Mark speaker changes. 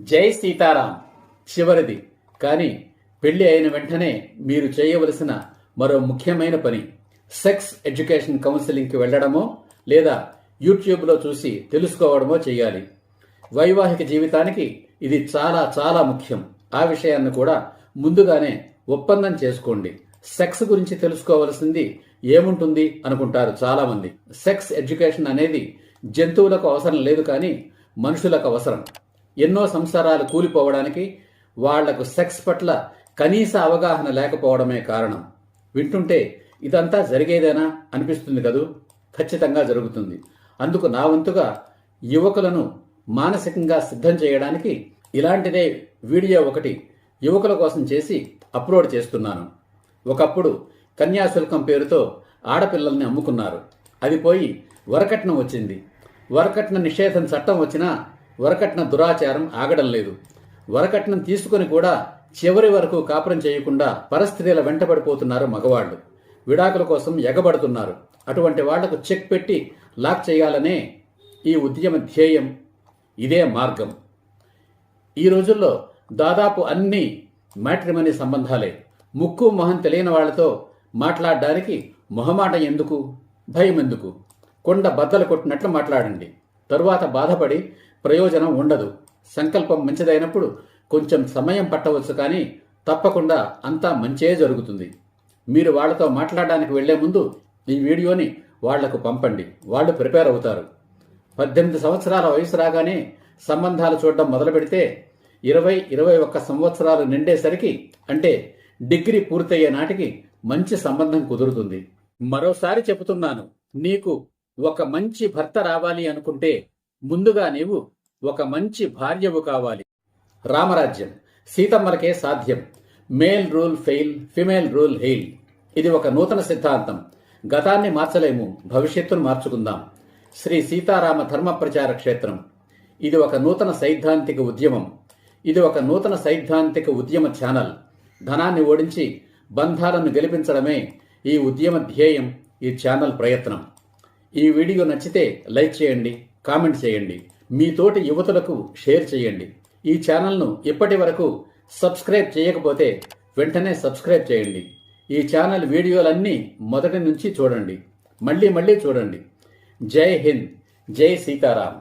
Speaker 1: జై సీతారాం చివరిది కానీ పెళ్లి అయిన వెంటనే మీరు చేయవలసిన మరో ముఖ్యమైన పని సెక్స్ ఎడ్యుకేషన్ కౌన్సిలింగ్కి వెళ్లడమో లేదా యూట్యూబ్లో చూసి తెలుసుకోవడమో చేయాలి. వైవాహిక జీవితానికి ఇది చాలా చాలా ముఖ్యం. ఆ విషయాన్ని కూడా ముందుగానే ఒప్పందం చేసుకోండి. సెక్స్ గురించి తెలుసుకోవలసింది ఏముంటుంది అనుకుంటారు చాలామంది. సెక్స్ ఎడ్యుకేషన్ అనేది జంతువులకు అవసరం లేదు, కానీ మనుషులకు అవసరం. ఎన్నో సంసారాలు కూలిపోవడానికి వాళ్లకు సెక్స్ పట్ల కనీస అవగాహన లేకపోవడమే కారణం. వింటుంటే ఇదంతా జరిగేదేనా అనిపిస్తుంది కదూ? ఖచ్చితంగా జరుగుతుంది. అందుకు నా వంతుగా యువకులను మానసికంగా సిద్ధం చేయడానికి ఇలాంటిదే వీడియో ఒకటి యువకుల కోసం చేసి అప్లోడ్ చేస్తున్నాను. ఒకప్పుడు కన్యాశుల్కం పేరుతో ఆడపిల్లల్ని అమ్ముకున్నారు. అది పోయి వరకట్నం వచ్చింది. వరకట్న నిషేధం చట్టం వచ్చినా వరకట్న దురాచారం ఆగడం లేదు. వరకట్నం తీసుకుని కూడా చివరి వరకు కాపురం చేయకుండా పరస్త్రీల వెంటబడిపోతున్నారు మగవాళ్లు. విడాకుల కోసం ఎగబడుతున్నారు. అటువంటి వాళ్లకు చెక్ పెట్టి లాక్ చేయాలనే ఈ ఉద్యమ ధ్యేయం. ఇదే మార్గం. ఈ రోజుల్లో దాదాపు అన్ని మ్యాట్రిమనీ సంబంధాలే. ముక్కు మొహం తెలియని వాళ్లతో మాట్లాడడానికి మొహమాటం ఎందుకు, భయం ఎందుకు? కొండ బద్దలు కొట్టినట్లు మాట్లాడండి. తరువాత బాధపడి ప్రయోజనం ఉండదు. సంకల్పం మంచిదైనప్పుడు కొంచెం సమయం పట్టవచ్చు, కానీ తప్పకుండా అంతా మంచే జరుగుతుంది. మీరు వాళ్లతో మాట్లాడడానికి వెళ్లే ముందు ఈ వీడియోని వాళ్లకు పంపండి. వాళ్ళు ప్రిపేర్ అవుతారు. 18 సంవత్సరాల వయసు రాగానే సంబంధాలు చూడడం మొదలు పెడితే 20-21 సంవత్సరాలు నిండేసరికి, అంటే డిగ్రీ పూర్తయ్యే నాటికి మంచి సంబంధం కుదురుతుంది. మరోసారి చెబుతున్నాను, నీకు ఒక మంచి భర్త రావాలి అనుకుంటే ముందుగా నీవు ఒక మంచి భార్యవు కావాలి. రామరాజ్యం సీతమ్మలకే సాధ్యం. Male rule fail, female rule hail. ఇది ఒక నూతన సిద్ధాంతం. గతాన్ని మార్చలేము, భవిష్యత్తును మార్చుకుందాం. శ్రీ సీతారామ ధర్మ ప్రచార క్షేత్రం. ఇది ఒక నూతన సైద్ధాంతిక ఉద్యమం. ఇది ఒక నూతన సైద్ధాంతిక ఉద్యమ ఛానల్. ధనాన్ని ఓడించి బంధాలను గెలిపించడమే ఈ ఉద్యమ ధ్యేయం, ఈ ఛానల్ ప్రయత్నం. ఈ వీడియో నచ్చితే లైక్ చేయండి, కామెంట్ చేయండి, మీ తోటి యువతులకు షేర్ చేయండి. ఈ ఛానల్ను ఇప్పటి వరకు సబ్స్క్రైబ్ చేయకపోతే వెంటనే సబ్స్క్రైబ్ చేయండి. ఈ ఛానల్ వీడియోలన్నీ మొదటి నుంచి చూడండి, మళ్ళీ చూడండి. జై హింద్, జై సీతారాం.